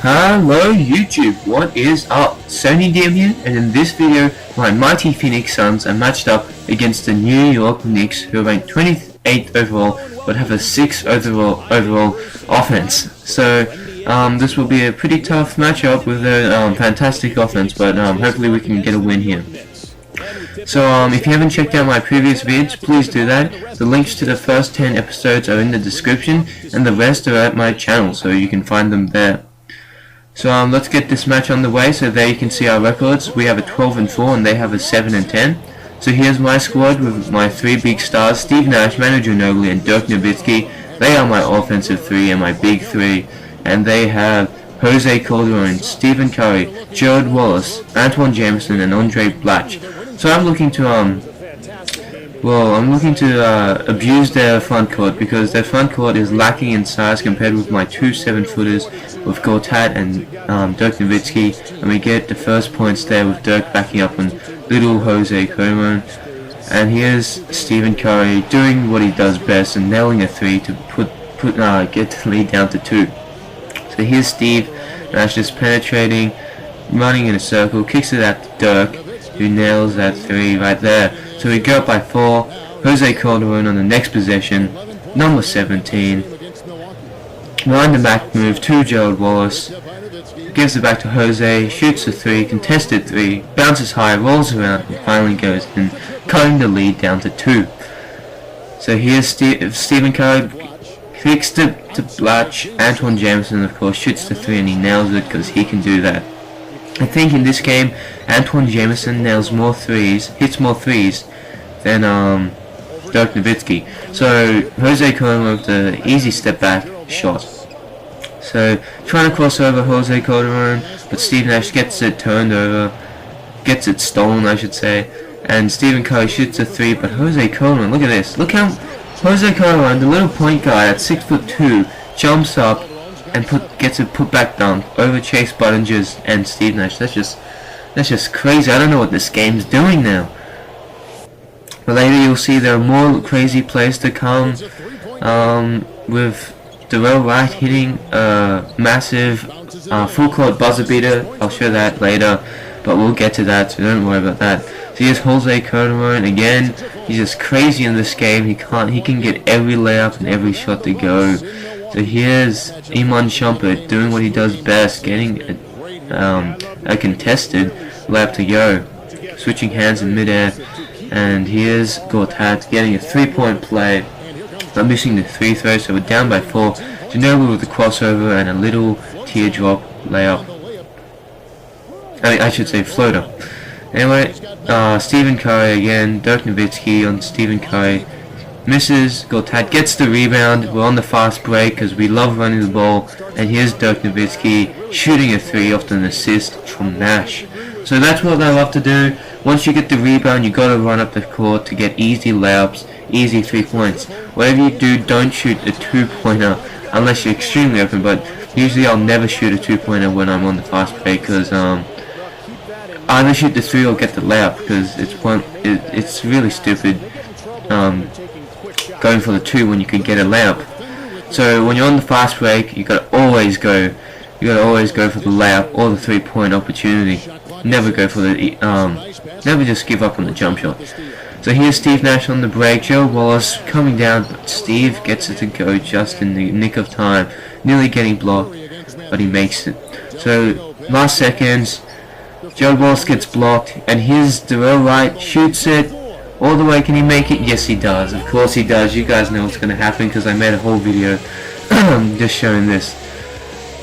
Hello YouTube, what is up? Sonydm here, and in this video my mighty Phoenix Suns are matched up against the New York Knicks, who are ranked 28th overall but have a 6th overall offense. So this will be a pretty tough matchup with a fantastic offense, but hopefully we can get a win here. So if you haven't checked out my previous vids, please do that. The links to the first 10 episodes are in the description and the rest are at my channel, so you can find them there. So let's get this match on the way. So there you can see our records. We have a 12-4 and they have a 7-10. So here's my squad with my three big stars: Steve Nash, Manu Ginobili, and Dirk Nowitzki. They are my offensive three and my big three. And they have Jose Calderon, Stephen Curry, Gerald, Wallace, Antoine Jameson, and Andre Blatch. So I'm looking to abuse their front court, because their front court is lacking in size compared with my two 7-footers with Gortat and Dirk Nowitzki, and we get the first points there with Dirk backing up on little Jose Calderon. And here's Stephen Curry doing what he does best and nailing a three to get the lead down to 2. So here's Steve Nash just penetrating, running in a circle, kicks it out to Dirk, who nails that 3 right there. So we go up by 4. Jose Calderon on the next possession, number 17. Behind the back move to Gerald Wallace. Gives it back to Jose, shoots a 3, contested 3, bounces high, rolls around, and finally goes in, cutting the lead down to 2. So here's Stephen Curry, kicks it to Blatch. Antoine Jameson, of course, shoots the 3 and he nails it because he can do that. I think in this game, Antoine Jameson nails more threes, hits more threes than Dirk Nowitzki. So Jose Calderon with the easy step back shot. So trying to cross over Jose Calderon, but Steve Nash gets it turned over, gets it stolen I should say, and Stephen Curry shoots a 3, but Jose Calderon, look at this, look how Jose Calderon, the little point guy at 6'2", jumps up and gets a put back dunk over Chase Buddingers and Steve Nash. That's just crazy. I don't know what this game's doing now. But later you'll see there are more crazy plays to come, with Darrell Wright hitting a massive full court buzzer beater. I'll show that later, but we'll get to that, so don't worry about that. So here's Jose Calderon again. He's just crazy in this game. He can get every layup and every shot to go. So here's Iman Shumpert doing what he does best, getting a contested layup to go, switching hands in midair. And here's Gortat getting a 3-point play, but missing the 3 throw, so we're down by 4. Ginobili with the crossover and a little teardrop layup. I should say floater. Anyway, Stephen Curry again, Dirk Nowitzki on Stephen Curry. Misses, Gortat gets the rebound. We're on the fast break because we love running the ball. And here's Dirk Nowitzki shooting a 3 off an assist from Nash. So that's what I love to do. Once you get the rebound, you gotta run up the court to get easy layups, easy 3 points. Whatever you do, don't shoot a 2-pointer unless you're extremely open. But usually I'll never shoot a 2-pointer when I'm on the fast break, because either shoot the 3 or get the layup, because it's really stupid going for the 2 when you can get a layup. So when you're on the fast break, you gotta always go for the layup or the 3-point opportunity. Never go for the never just give up on the jump shot. So here's Steve Nash on the break. Joe Wallace coming down, but Steve gets it to go just in the nick of time, nearly getting blocked, but he makes it. So last seconds, Joe Wallace gets blocked, and here's Darrell Wright, shoots it all the way. Can he make it? Yes, he does. Of course he does. You guys know what's going to happen because I made a whole video just showing this.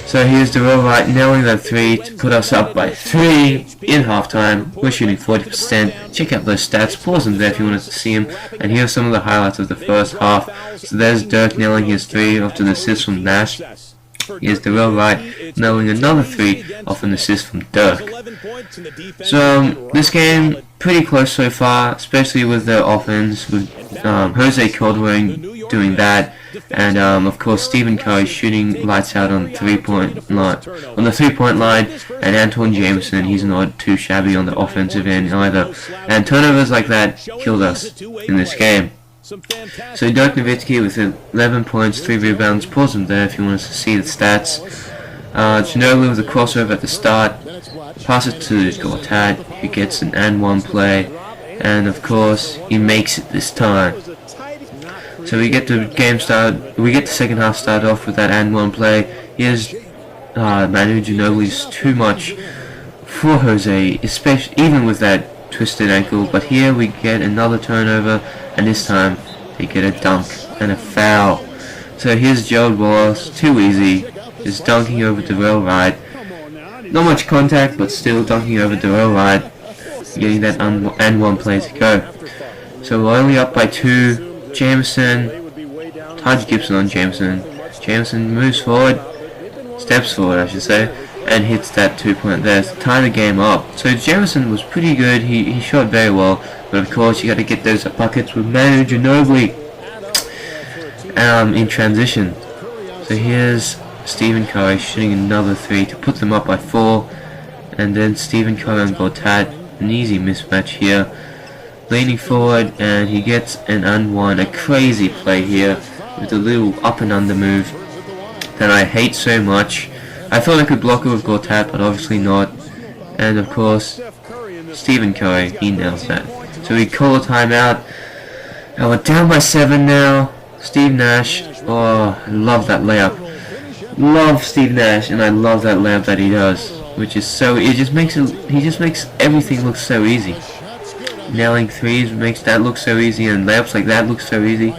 So here's Darrell Wright nailing that 3 to put us up by 3 in halftime. We're shooting 40%. Check out those stats. Pause them there if you wanted to see them. And here's some of the highlights of the first half. So there's Dirk nailing his 3 after an assist from Nash. Here's Darrell Wright nailing another 3 off an assist from Dirk. So this game pretty close so far, especially with the offense, with Jose Calderon doing that, and of course Stephen Curry shooting lights out on the 3-point line, and Antoine Jameson, he's not too shabby on the offensive end either. And turnovers like that killed us in this game. So Dirk Nowitzki with 11 points, 3 rebounds. Pause him there if you want us to see the stats. Ginobili with a crossover at the start, passes to Gortat, who gets an and one play, and of course he makes it this time. So we get the second half started off with that and one play. Here's Manu Ginobili's too much for Jose, especially even with that twisted ankle. But here we get another turnover, and this time they get a dunk and a foul. So here's Gerald Wallace, too easy, just dunking over Darrell Wright. Not much contact, but still dunking over Darrell Wright, getting that and one play to go. So we're only up by 2. Jameson, Taj Gibson on Jameson. Jameson moves forward, steps forward I should say, and hits that 2-point there to tie the game up. So Jameson was pretty good, he shot very well, but of course you got to get those buckets with Manu Ginobili in transition. So here's Stephen Curry shooting another 3 to put them up by 4, and then Stephen Curry on Gortat, an easy mismatch here. Leaning forward, and he gets an and one, a crazy play here with a little up and under move that I hate so much. I thought I could block it with Gortat, but obviously not. And of course, Stephen Curry, he nails that. So we call a timeout, and we're down by 7 now. Steve Nash, oh, I love that layup. Love Steve Nash, and I love that layup that he does, which is so, he just makes everything look so easy. Nailing threes makes that look so easy, and layups like that look so easy.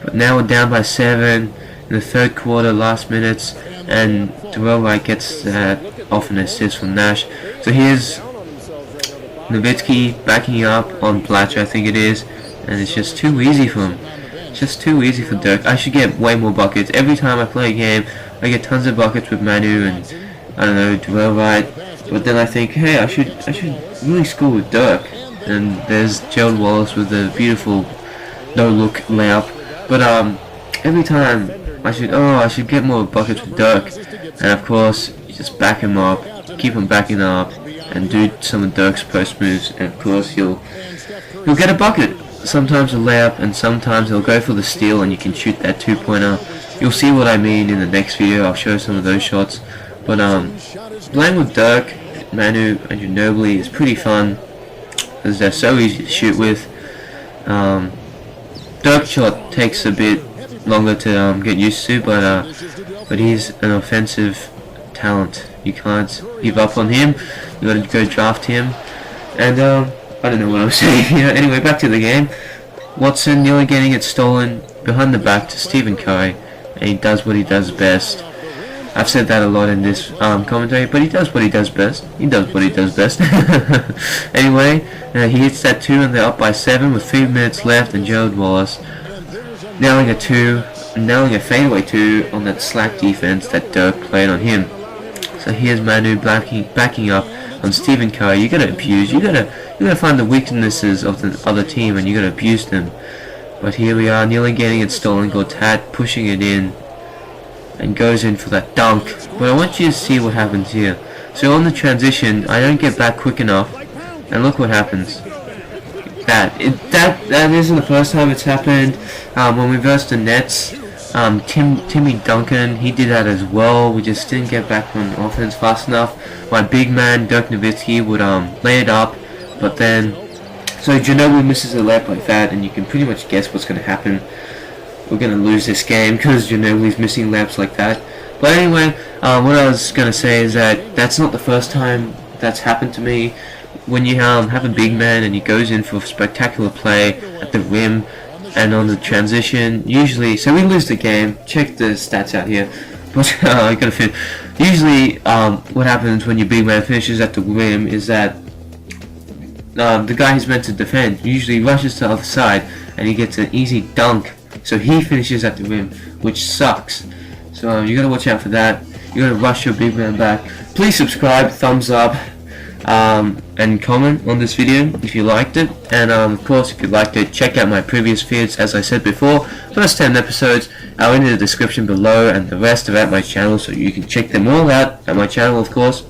But now we're down by 7 in the third quarter, last minutes, and Darrell Wright gets that off an assist from Nash. So here's Nowitzki backing up on Blatcher, I think it is, and it's just too easy for him. Just too easy for Dirk. I should get way more buckets. Every time I play a game, I get tons of buckets with Manu and I don't know, Darrell Wright. But then I think, hey, I should really score with Dirk. And there's Gerald Wallace with a beautiful no-look layup. But every time I should get more buckets with Dirk. And of course, you just back him up, keep him backing up, and do some of Dirk's post moves. And of course, you'll get a bucket. Sometimes a layup, and sometimes he'll go for the steal, and you can shoot that 2-pointer. You'll see what I mean in the next video. I'll show some of those shots. But playing with Dirk, Manu, and Ginobili is pretty fun, because they're so easy to shoot with. Dirk's shot takes a bit longer to get used to, but he's an offensive talent. You can't give up on him. You got to go draft him. And I don't know what I'm saying here. Anyway, back to the game. Watson nearly getting it stolen behind the back to Stephen Curry, and he does what he does best. I've said that a lot in this commentary, but he does what he does best. He does what he does best. Anyway, he hits that 2, and they're up by 7 with 3 minutes left, and Gerald Wallace nailing a fadeaway 2 on that slack defense that Dirk played on him. So here's Manu backing up on Stephen Curry. You gotta abuse. You gotta find the weaknesses of the other team, and you gotta abuse them. But here we are, nearly getting it stolen. Gortat pushing it in, and goes in for that dunk. But I want you to see what happens here. So on the transition, I don't get back quick enough, and look what happens. That isn't the first time it's happened. When we versed the Nets, Timmy Duncan, he did that as well. We just didn't get back on offense fast enough. My big man Dirk Nowitzki would lay it up, but then so Ginobili misses a layup like that, and you can pretty much guess what's going to happen. We're going to lose this game because Ginobili's missing layups like that. But anyway, what I was going to say is that that's not the first time that's happened to me. When you have a big man and he goes in for a spectacular play at the rim and on the transition, usually, so we lose the game. Check the stats out here. But I gotta finish. Usually, what happens when your big man finishes at the rim is that the guy who's meant to defend usually rushes to the other side and he gets an easy dunk. So he finishes at the rim, which sucks. So you gotta watch out for that. You gotta rush your big man back. Please subscribe, thumbs up, and comment on this video if you liked it. And of course, if you liked it, check out my previous vids. As I said before, first 10 episodes are in the description below, and the rest are at my channel, so you can check them all out at my channel, of course.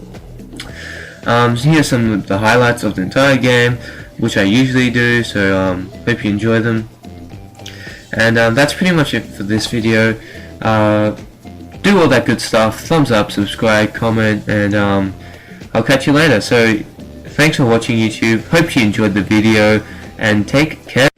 So here's some of the highlights of the entire game, which I usually do. So hope you enjoy them. And that's pretty much it for this video. do all that good stuff. Thumbs up, subscribe, comment, and I'll catch you later. So thanks for watching YouTube. Hope you enjoyed the video, and take care.